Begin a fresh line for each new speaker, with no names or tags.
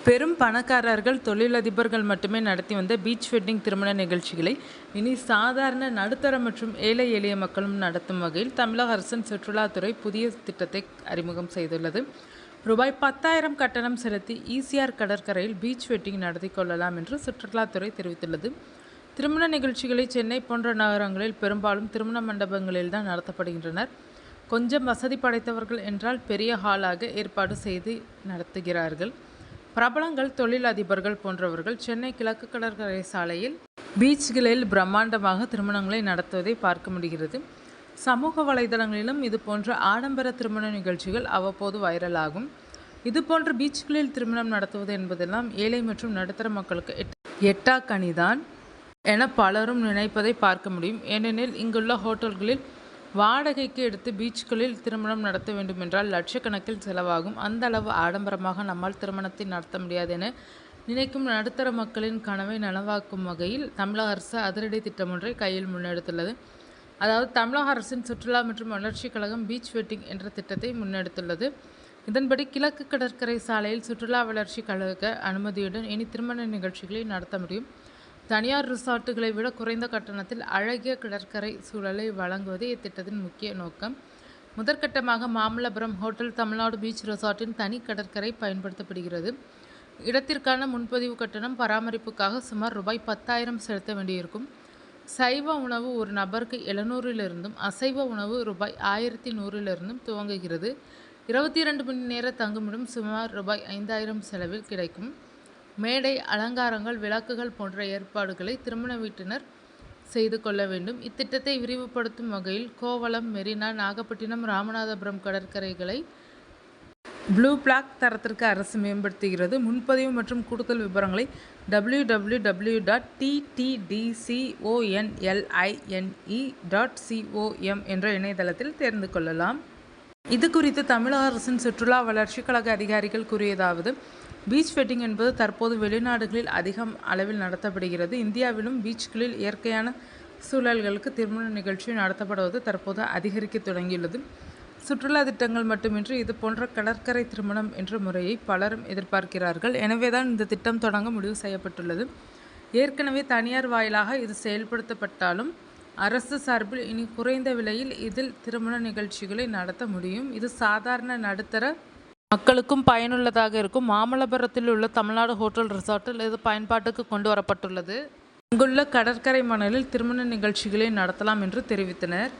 பெரும் பணக்காரர்கள், தொழிலதிபர்கள் மட்டுமே நடத்தி வந்த பீச் வெட்டிங் திருமண நிகழ்ச்சிகளை இனி சாதாரண, நடுத்தர மற்றும் ஏழை எளிய மக்களும் நடத்தும் வகையில் தமிழக அரசின் சுற்றுலாத்துறை புதிய திட்டத்தை அறிமுகம் செய்துள்ளது. ரூபாய் 10,000 கட்டணம் செலுத்தி ஈசிஆர் கடற்கரையில் பீச் வெட்டிங் நடத்தி கொள்ளலாம் என்று சுற்றுலாத்துறை தெரிவித்துள்ளது. திருமண நிகழ்ச்சிகளை சென்னை போன்ற நகரங்களில் பெரும்பாலும் திருமண மண்டபங்களில்தான் நடத்தப்படுகின்றனர். கொஞ்சம் வசதி படைத்தவர்கள் என்றால் பெரிய ஹாலாக ஏற்பாடு செய்து நடத்துகிறார்கள். பிரபலங்கள், தொழிலதிபர்கள் போன்றவர்கள் சென்னை கிழக்கு கடற்கரை சாலையில் பீச்களில் பிரம்மாண்டமாக திருமணங்களை நடத்துவதை பார்க்க முடிகிறது. சமூக வலைதளங்களிலும் இதுபோன்ற ஆடம்பர திருமண நிகழ்ச்சிகள் அவ்வப்போது வைரலாகும். இதுபோன்ற பீச்களில் திருமணம் நடத்துவது என்பதெல்லாம் ஏழை மற்றும் நடுத்தர மக்களுக்கு எட்டா கனிதான் என பலரும் நினைப்பதை பார்க்க முடியும். ஏனெனில் இங்குள்ள ஹோட்டல்களில் வாடகைக்கு எடுத்து பீச்களில் திருமணம் நடத்த வேண்டுமென்றால் லட்சக்கணக்கில் செலவாகும். அந்த அளவு ஆடம்பரமாக நம்மால் திருமணத்தை நடத்த முடியாது என நினைக்கும் நடுத்தர மக்களின் கனவை நனவாக்கும் வகையில் தமிழக அரசு அதிரடி திட்டம் ஒன்றை கையில் முன்னெடுத்துள்ளது. அதாவது, தமிழக அரசின் சுற்றுலா மற்றும் வளர்ச்சி கழகம் பீச் வெட்டிங் என்ற திட்டத்தை முன்னெடுத்துள்ளது. இதன்படி கிழக்கு கடற்கரை சாலையில் சுற்றுலா வளர்ச்சி கழக அனுமதியுடன் இனி திருமண நிகழ்ச்சிகளை நடத்த முடியும். தனியார் ரிசார்ட்டுகளை விட குறைந்த கட்டணத்தில் அழகிய கடற்கரை சூழலை வழங்குவதே இத்திட்டத்தின் முக்கிய நோக்கம். முதற்கட்டமாக மாமல்லபுரம் ஹோட்டல் தமிழ்நாடு பீச் ரிசார்ட்டின் தனி கடற்கரை பயன்படுத்தப்படுகிறது. இடத்திற்கான முன்பதிவு கட்டணம் பராமரிப்புக்காக சுமார் ரூபாய் 10,000 செலுத்த வேண்டியிருக்கும். சைவ உணவு ஒரு நபருக்கு 700 அசைவ உணவு ரூபாய் 1,100 துவங்குகிறது. 22 மணி நேர தங்குமிடம் சுமார் ரூபாய் 5,000 செலவில் கிடைக்கும். மேடை, அலங்காரங்கள், விளக்குகள் போன்ற ஏற்பாடுகளை திருமண வீட்டினர் செய்து கொள்ள வேண்டும். இத்திட்டத்தை விரிவுபடுத்தும் வகையில் கோவளம், மெரினா, நாகப்பட்டினம், ராமநாதபுரம் கடற்கரைகளை ப்ளூ பிளாக் தரத்திற்கு அரசு மேம்படுத்துகிறது. முன்பதிவு மற்றும் கூடுதல் விவரங்களை www.ttdconline.com என்ற இணையதளத்தில் தெரிந்து கொள்ளலாம். இது குறித்து தமிழக அரசின் சுற்றுலா வளர்ச்சி கழக அதிகாரிகள் கூறியதாவது: பீச் வெட்டிங் என்பது தற்போது வெளிநாடுகளில் அதிகம் அளவில் நடத்தப்படுகிறது. இந்தியாவிலும் பீச்களில் இயற்கையான சூழல்களுக்கு திருமண நிகழ்ச்சி நடத்தப்படுவது தற்போது அதிகரிக்க தொடங்கியுள்ளது. சுற்றுலா திட்டங்கள் மட்டுமின்றி இது போன்ற கடற்கரை திருமணம் என்ற முறையை பலரும் எதிர்பார்க்கிறார்கள். எனவேதான் இந்த திட்டம் தொடங்க முடிவு செய்யப்பட்டுள்ளது. ஏற்கனவே தனியார் வாயிலாக இது செயல்படுத்தப்பட்டாலும் அரசு சார்பில் இனி குறைந்த விலையில் இதில் திருமண நிகழ்ச்சிகளை நடத்த முடியும். இது சாதாரண, நடுத்தர மக்களுக்கும் பயனுள்ளதாக இருக்கும். மாமல்லபுரத்தில் உள்ள தமிழ்நாடு ஹோட்டல் ரிசார்ட்டில் இது பயன்பாட்டுக்கு கொண்டு வரப்பட்டுள்ளது. இங்குள்ள கடற்கரை மணலில் திருமண நிகழ்ச்சிகளை நடத்தலாம் என்று தெரிவித்தனர்.